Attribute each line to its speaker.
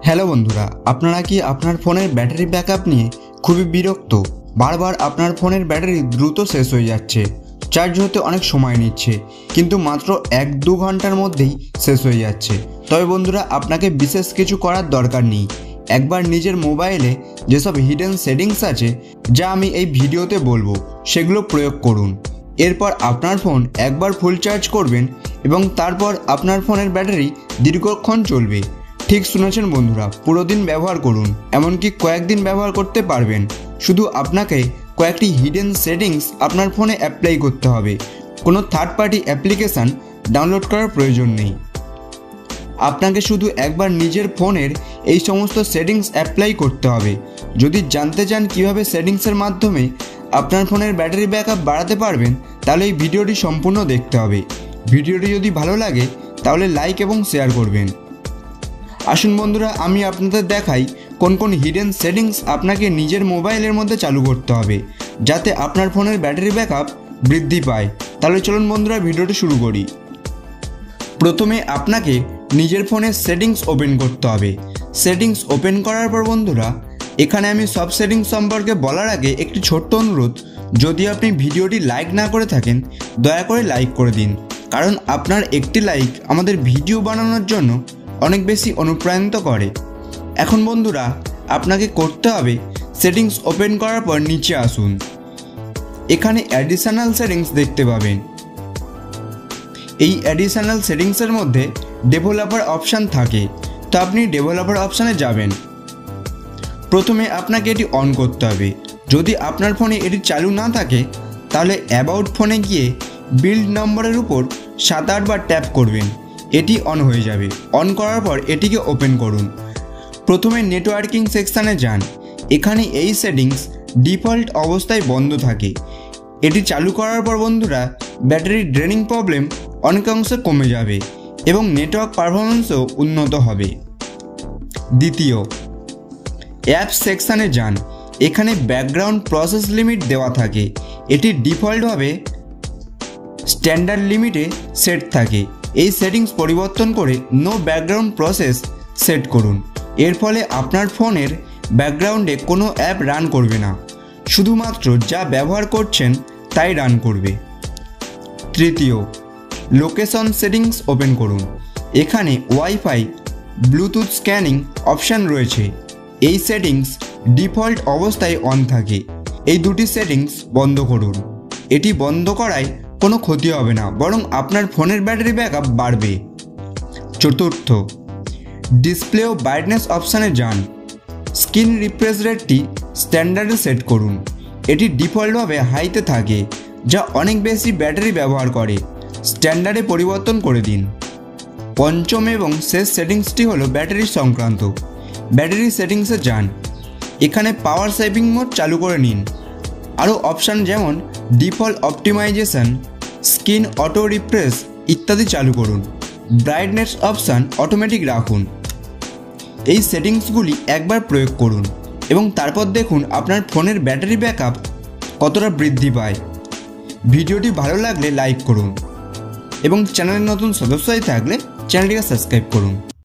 Speaker 1: Hello বন্ধুরা, আপনারা কি আপনার ফোনের ব্যাটারি ব্যাকআপ নিয়ে খুবই বিরক্ত? বারবার আপনার ফোনের ব্যাটারি দ্রুত শেষ হয়ে যাচ্ছে, চার্জ হতে অনেক সময় নিচ্ছে, কিন্তু মাত্র 1-2 ঘন্টার মধ্যেই শেষ হয়ে যাচ্ছে। তবে বন্ধুরা, আপনাকে বিশেষ কিছু করার দরকার নেই। একবার নিজের মোবাইলে যেসব হিডেন সেটিংস আছে, যা আমি এই ভিডিওতে বলবো, সেগুলো প্রয়োগ করুন। এরপর আপনার ফোন একবার ফুল চার্জ করবেন এবং তারপর আপনার ফোনের ব্যাটারি দীর্ঘক্ষণ চলবে। ঠিক শুনেছেন বন্ধুরা, পুরো দিন ব্যবহার করুন, এমনকি কয়েকদিন ব্যবহার করতে পারবেন। শুধু আপনাকে কয়েকটি হিডেন সেটিংস আপনার ফোনে অ্যাপ্লাই করতে হবে। কোনো থার্ড পার্টি অ্যাপ্লিকেশান ডাউনলোড করার প্রয়োজন নেই। আপনাকে শুধু একবার নিজের ফোনের এই সমস্ত সেটিংস অ্যাপ্লাই করতে হবে। যদি জানতে চান কীভাবে সেটিংসের মাধ্যমে আপনার ফোনের ব্যাটারি ব্যাকআপ বাড়াতে পারবেন, তাহলে এই ভিডিওটি সম্পূর্ণ দেখতে হবে। ভিডিওটি যদি ভালো লাগে তাহলে লাইক এবং শেয়ার করবেন। আসুন বন্ধুরা, আমি আপনাদের দেখাই কোন কোন হিডেন সেটিংস আপনাকে নিজের মোবাইলের মধ্যে চালু করতে হবে, যাতে আপনার ফোনের ব্যাটারি ব্যাকআপ বৃদ্ধি পায়। তাহলে চলুন বন্ধুরা, ভিডিওটি শুরু করি। প্রথমে আপনাকে নিজের ফোনের সেটিংস ওপেন করতে হবে। সেটিংস ওপেন করার পর বন্ধুরা, এখানে আমি সব সেটিংস সম্পর্কে বলার আগে একটি ছোট্ট অনুরোধ, যদি আপনি ভিডিওটি লাইক না করে থাকেন, দয়া করে লাইক করে দিন, কারণ আপনার একটি লাইক আমাদের ভিডিও বানানোর জন্য অনেক বেশি অনুপ্রাণিত করে। এখন বন্ধুরা, আপনাকে করতে হবে, সেটিংস ওপেন করার পর নিচে আসুন। এখানে অ্যাডিশনাল সেটিংস দেখতে পাবেন। এই অ্যাডিশনাল সেটিংসের মধ্যে ডেভেলপার অপশান থাকে, তো আপনি ডেভেলপার অপশানে যাবেন। প্রথমে আপনাকে এটি অন করতে হবে। যদি আপনার ফোনে এটি চালু না থাকে, তাহলে অ্যাবাউট ফোনে গিয়ে বিল্ড নম্বরের উপর 7-8 বার ট্যাপ করবেন, এটি অন হয়ে যাবে। অন করার পর এটিকে ওপেন করুন। প্রথমে নেটওয়ার্কিং সেকশানে যান। এখানে এই সেটিংস ডিফল্ট অবস্থায় বন্ধ থাকে। এটি চালু করার পর বন্ধুরা, ব্যাটারি ড্রেনিং প্রবলেম অনেকাংশে কমে যাবে এবং নেটওয়ার্ক পারফরমেন্সও উন্নত হবে। দ্বিতীয়, অ্যাপস সেকশানে যান। এখানে ব্যাকগ্রাউন্ড প্রসেস লিমিট দেওয়া থাকে। এটি ডিফল্টভাবে স্ট্যান্ডার্ড লিমিটে সেট থাকে। এই সেটিংস পরিবর্তন করে নো ব্যাকগ্রাউন্ড প্রসেস সেট করুন। এর ফলে আপনার ফোনের ব্যাকগ্রাউন্ডে কোনো অ্যাপ রান করবে না, শুধুমাত্র যা ব্যবহার করছেন তাই রান করবে। তৃতীয়, লোকেশন সেটিংস ওপেন করুন। এখানে ওয়াইফাই, ব্লুটুথ স্ক্যানিং অপশান রয়েছে। এই সেটিংস ডিফল্ট অবস্থায় অন থাকে। এই দুটি সেটিংস বন্ধ করুন। এটি বন্ধ করায় কোনো ক্ষতি হবে না, বরং আপনার ফোনের ব্যাটারি ব্যাকআপ বাড়বে। চতুর্থ, ডিসপ্লে ও ব্রাইটনেস অপশানে যান। স্ক্রিন রিফ্রেশ রেটটি স্ট্যান্ডার্ডে সেট করুন। এটি ডিফল্টভাবে হাইতে থাকে, যা অনেক বেশি ব্যাটারি ব্যবহার করে। স্ট্যান্ডার্ডে পরিবর্তন করে দিন। পঞ্চম এবং শেষ সেটিংসটি হলো ব্যাটারি সংক্রান্ত। ব্যাটারি সেটিংসে যান। এখানে পাওয়ার সেভিং মোড চালু করে নিন। আরও অপশান যেমন default optimisation, screen auto refresh ইত্যাদি চালু করুন। ব্রাইটনেস অপশান অটোমেটিক রাখুন। এই সেটিংসগুলি একবার প্রয়োগ করুন এবং তারপর দেখুন আপনার ফোনের ব্যাটারি ব্যাকআপ কতটা বৃদ্ধি পায়। ভিডিওটি ভালো লাগলে লাইক করুন এবং চ্যানেলের নতুন সদস্য হয়ে থাকলে চ্যানেলটিকে সাবস্ক্রাইব করুন।